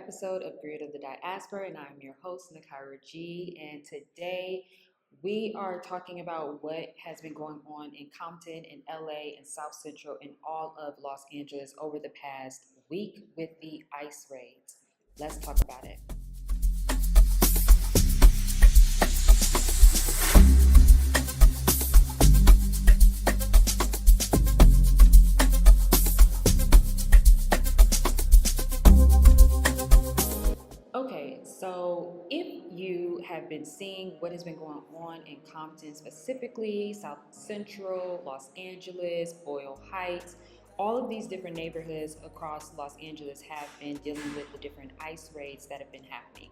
episode of Grid of the Diaspora, and I'm your host, Nakira G. And today we are talking about what has been going on in Compton, in LA, and South Central, and all of Los Angeles over the past week with the ICE raids. Let's talk about it. Okay, so if you have been seeing what has been going on in Compton, specifically South Central, Los Angeles, Boyle Heights, all of these different neighborhoods across Los Angeles have been dealing with the different ICE raids that have been happening.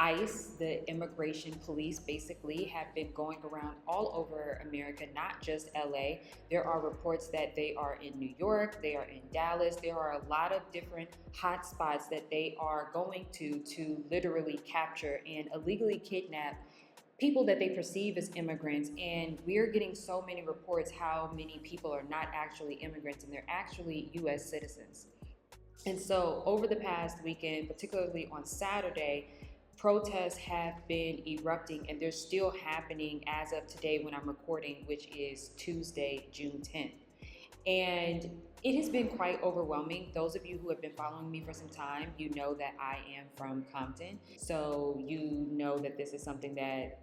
ICE, the immigration police, basically have been going around all over America, not just LA. There are reports that they are in New York, they are in Dallas. There are a lot of different hot spots that they are going to literally capture and illegally kidnap people that they perceive as immigrants. And we're getting so many reports how many people are not actually immigrants and they're actually US citizens. And so over the past weekend, particularly on Saturday, protests have been erupting and they're still happening as of today when I'm recording, which is Tuesday, June 10th. And it has been quite overwhelming. Those of you who have been following me for some time, you know that I am from Compton. So you know that this is something that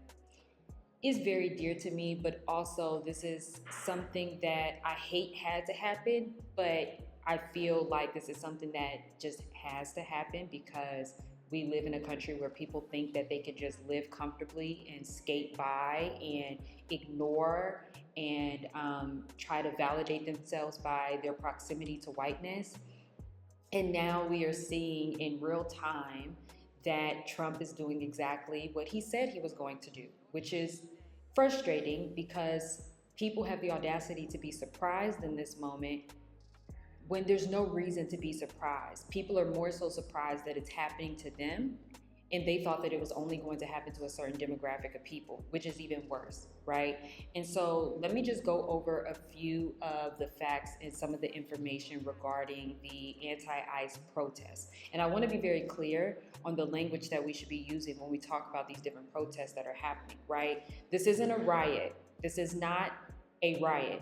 is very dear to me, but also this is something that I hate had to happen, but I feel like this is something that just has to happen because we live in a country where people think that they can just live comfortably and skate by and ignore and try to validate themselves by their proximity to whiteness. And now we are seeing in real time that Trump is doing exactly what he said he was going to do, which is frustrating because people have the audacity to be surprised in this moment when there's no reason to be surprised. People are more so surprised that it's happening to them, and they thought that it was only going to happen to a certain demographic of people, which is even worse, right? And so let me just go over a few of the facts and some of the information regarding the anti-ICE protests. And I want to be very clear on the language that we should be using when we talk about these different protests that are happening, right? This isn't a riot. This is not a riot,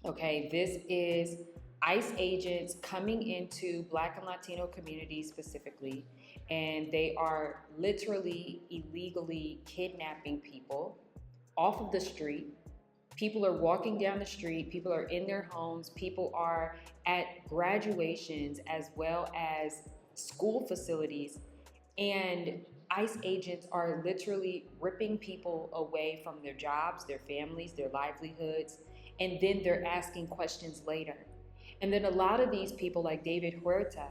okay? This is ICE agents coming into Black and Latino communities specifically, and they are literally illegally kidnapping people off of the street. People are walking down the street, people are in their homes, people are at graduations as well as school facilities, and ICE agents are literally ripping people away from their jobs, their families, their livelihoods, and then they're asking questions later. And then a lot of these people, like David Huerta,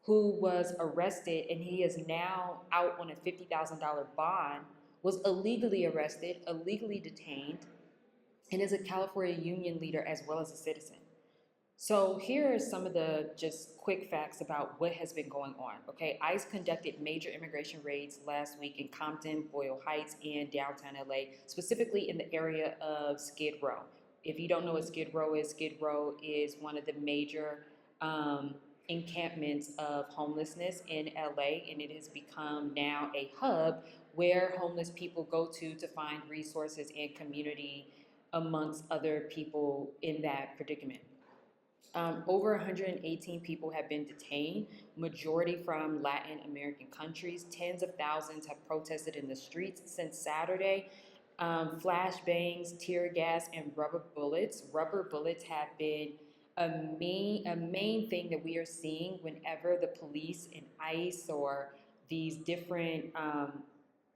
who was arrested and he is now out on a $50,000 bond, was illegally arrested, illegally detained, and is a California union leader as well as a citizen. So here are some of the just quick facts about what has been going on. Okay, ICE conducted major immigration raids last week in Compton, Boyle Heights, and downtown LA, specifically in the area of Skid Row. If you don't know what Skid Row is one of the major encampments of homelessness in LA, and it has become now a hub where homeless people go to find resources and community amongst other people in that predicament. Over 118 people have been detained, majority from Latin American countries. Tens of thousands have protested in the streets since Saturday. Flashbangs, tear gas, and rubber bullets. Rubber bullets have been a main thing that we are seeing whenever the police and ICE or these different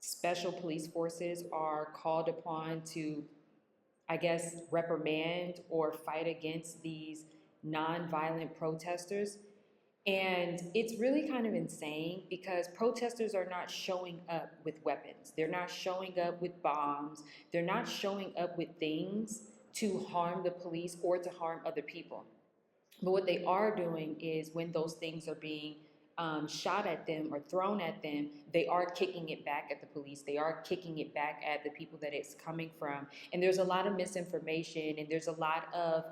special police forces are called upon to, I guess, reprimand or fight against these non-violent protesters. And it's really kind of insane because protesters are not showing up with weapons. They're not showing up with bombs. They're not showing up with things to harm the police or to harm other people. But what they are doing is when those things are being shot at them or thrown at them, they are kicking it back at the police. They are kicking it back at the people that it's coming from. And there's a lot of misinformation and there's a lot of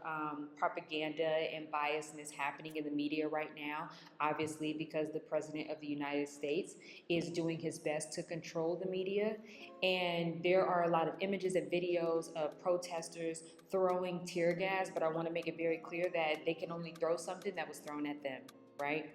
propaganda and biasness happening in the media right now, obviously, because the President of the United States is doing his best to control the media. And there are a lot of images and videos of protesters throwing tear gas, but I want to make it very clear that they can only throw something that was thrown at them, right?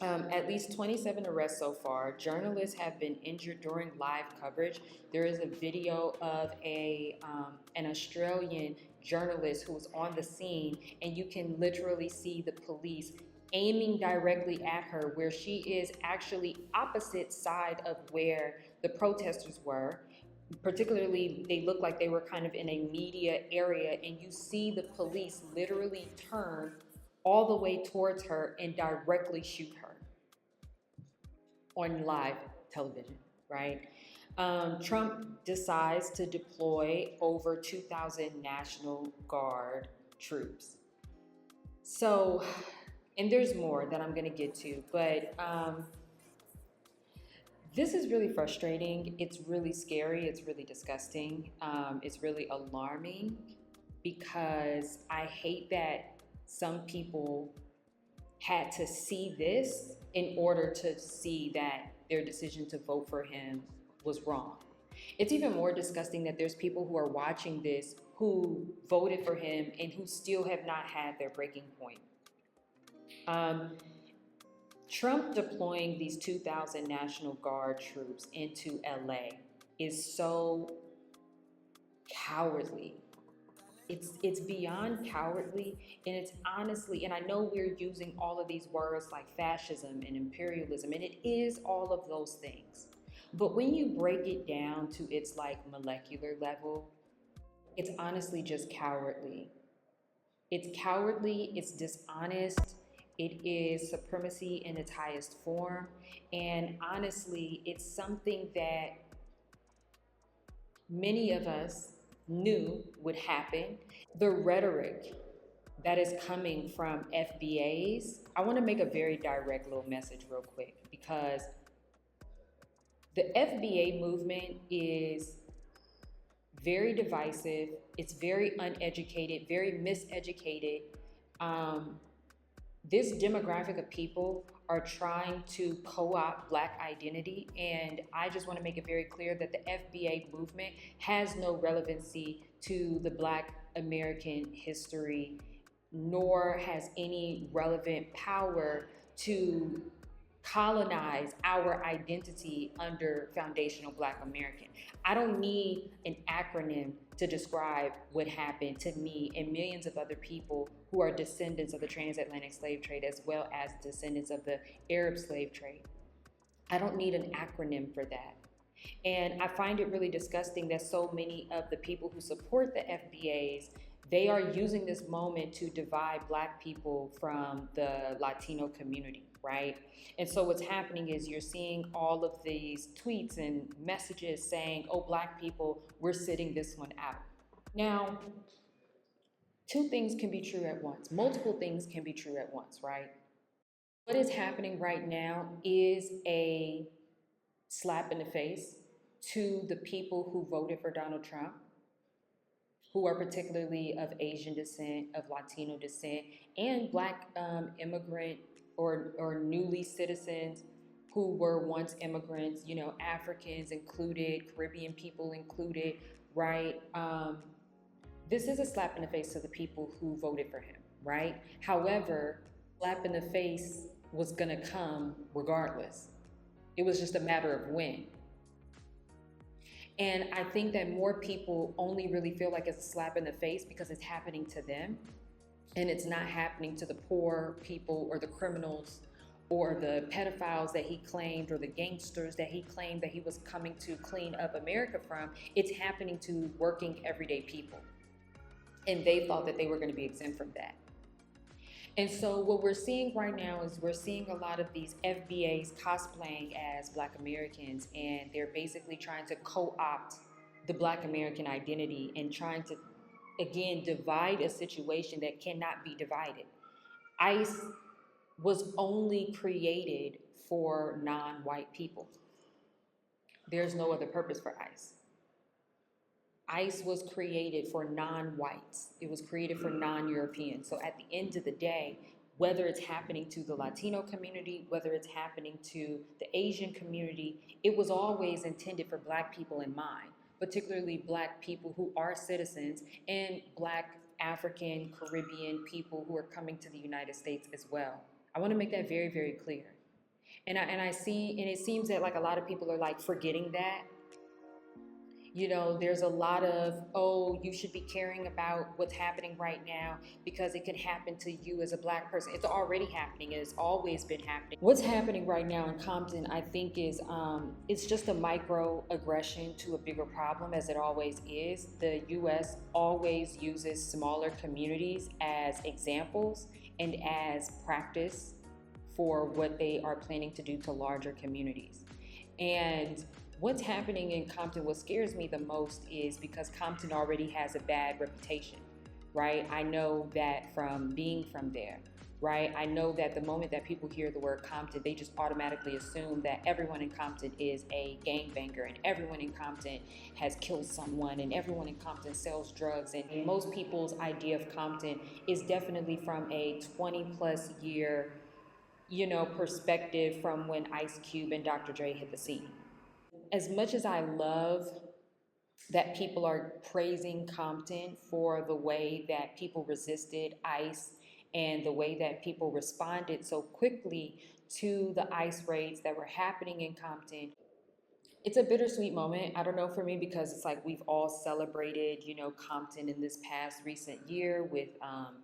At least 27 arrests so far. Journalists have been injured during live coverage. There is a video of an Australian journalist who was on the scene, and you can literally see the police aiming directly at her, where she is actually opposite side of where the protesters were. Particularly, they look like they were kind of in a media area, and you see the police literally turn all the way towards her and directly shoot her on live television, right? Trump decides to deploy over 2,000 National Guard troops. So, and there's more that I'm gonna get to, but this is really frustrating. It's really scary. It's really disgusting. It's really alarming because I hate that some people had to see this in order to see that their decision to vote for him was wrong. It's even more disgusting that there's people who are watching this who voted for him and who still have not had their breaking point. Trump deploying these 2,000 National Guard troops into LA is so cowardly. It's beyond cowardly, and it's honestly, and I know we're using all of these words like fascism and imperialism, and it is all of those things. But when you break it down to its like molecular level, it's honestly just cowardly. It's cowardly, it's dishonest, it is supremacy in its highest form, and honestly, it's something that many of us knew would happen. The rhetoric that is coming from FBAs, I want to make a very direct little message real quick, because the FBA movement is very divisive, it's very uneducated, very miseducated. This demographic of people are trying to co-opt Black identity, and I just want to make it very clear that the FBA movement has no relevancy to the Black American history, nor has any relevant power to colonize our identity under foundational Black American. I don't need an acronym to describe what happened to me and millions of other people who are descendants of the transatlantic slave trade, as well as descendants of the Arab slave trade. I don't need an acronym for that. And I find it really disgusting that so many of the people who support the FBAs, they are using this moment to divide Black people from the Latino community, right? And so what's happening is you're seeing all of these tweets and messages saying, oh, Black people, we're sitting this one out. Now, two things can be true at once. Multiple things can be true at once, right? What is happening right now is a slap in the face to the people who voted for Donald Trump, who are particularly of Asian descent, of Latino descent, and Black immigrant or newly citizens who were once immigrants, you know, Africans included, Caribbean people included, right? This is a slap in the face to the people who voted for him, right? However, slap in the face was gonna come regardless. It was just a matter of when. And I think that more people only really feel like it's a slap in the face because it's happening to them, and it's not happening to the poor people or the criminals or the pedophiles that he claimed or the gangsters that he claimed that he was coming to clean up America from. It's happening to working everyday people. And they thought that they were going to be exempt from that. And so what we're seeing right now is we're seeing a lot of these FBAs cosplaying as Black Americans, and they're basically trying to co-opt the Black American identity and trying to, again, divide a situation that cannot be divided. ICE was only created for non-white people. There's no other purpose for ICE. ICE was created for non-whites. It was created for non-Europeans. So at the end of the day, whether it's happening to the Latino community, whether it's happening to the Asian community, it was always intended for Black people in mind, particularly Black people who are citizens and Black African Caribbean people who are coming to the United States as well. I want to make that very, very clear. And I see, and it seems that like a lot of people are like forgetting that. You know, there's a lot of, oh, you should be caring about what's happening right now because it can happen to you as a Black person. It's already happening. It's always been happening. What's happening right now in Compton, I think, is it's just a microaggression to a bigger problem, as it always is. The U.S. always uses smaller communities as examples and as practice for what they are planning to do to larger communities. And what's happening in Compton, what scares me the most is because Compton already has a bad reputation, right? I know that from being from there, right? I know that the moment that people hear the word Compton, they just automatically assume that everyone in Compton is a gangbanger and everyone in Compton has killed someone and everyone in Compton sells drugs. And most people's idea of Compton is definitely from a 20 plus year, perspective from when Ice Cube and Dr. Dre hit the scene. As much as I love that people are praising Compton for the way that people resisted ICE and the way that people responded so quickly to the ICE raids that were happening in Compton, it's a bittersweet moment. I don't know, for me, because it's like we've all celebrated, Compton in this past recent year with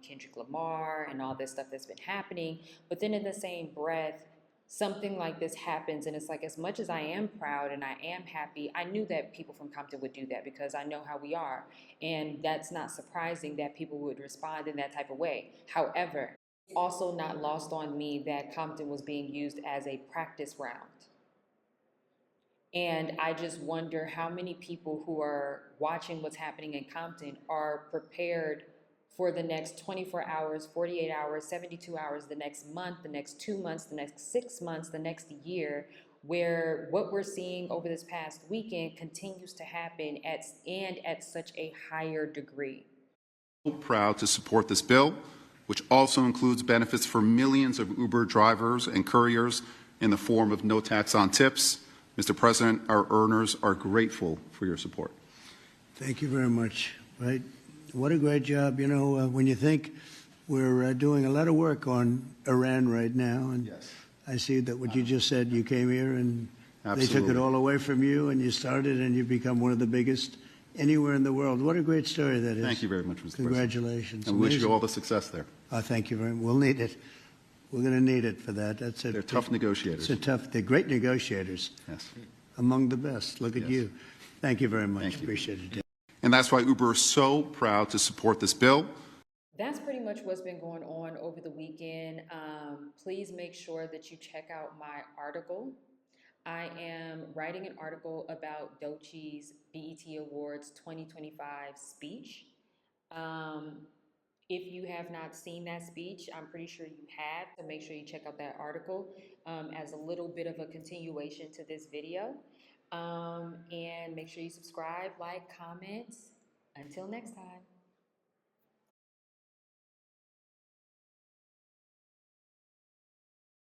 Kendrick Lamar and all this stuff that's been happening. But then in the same breath, something like this happens, and it's like, as much as I am proud and I am happy, I knew that people from Compton would do that because I know how we are. And that's not surprising that people would respond in that type of way. However, also not lost on me that Compton was being used as a practice round. And I just wonder how many people who are watching what's happening in Compton are prepared for the next 24 hours, 48 hours, 72 hours, the next month, the next 2 months, the next 6 months, the next year, where what we're seeing over this past weekend continues to happen at such a higher degree. Proud to support this bill, which also includes benefits for millions of Uber drivers and couriers in the form of no tax on tips. Mr. President, our earners are grateful for your support. Thank you very much. Right? What a great job. When you think we're doing a lot of work on Iran right now, and yes. I see that what you just said, you came here and Absolutely. They took it all away from you, and you started, and you've become one of the biggest anywhere in the world. What a great story that is. Thank you very much, Mr. Congratulations. President. And we wish you all the success there. Thank you very much. We'll need it. We're going to need it for that. That's it. They're tough negotiators. They're great negotiators. Yes. Among the best. Look at Yes. you. Thank you very much. Thank you. Appreciate it. And that's why Uber is so proud to support this bill. That's pretty much what's been going on over the weekend. Please make sure that you check out my article. I am writing an article about Doechie's BET Awards 2025 speech. If you have not seen that speech, I'm pretty sure you have, so make sure you check out that article as a little bit of a continuation to this video. And make sure you subscribe, like, comment. Until next time.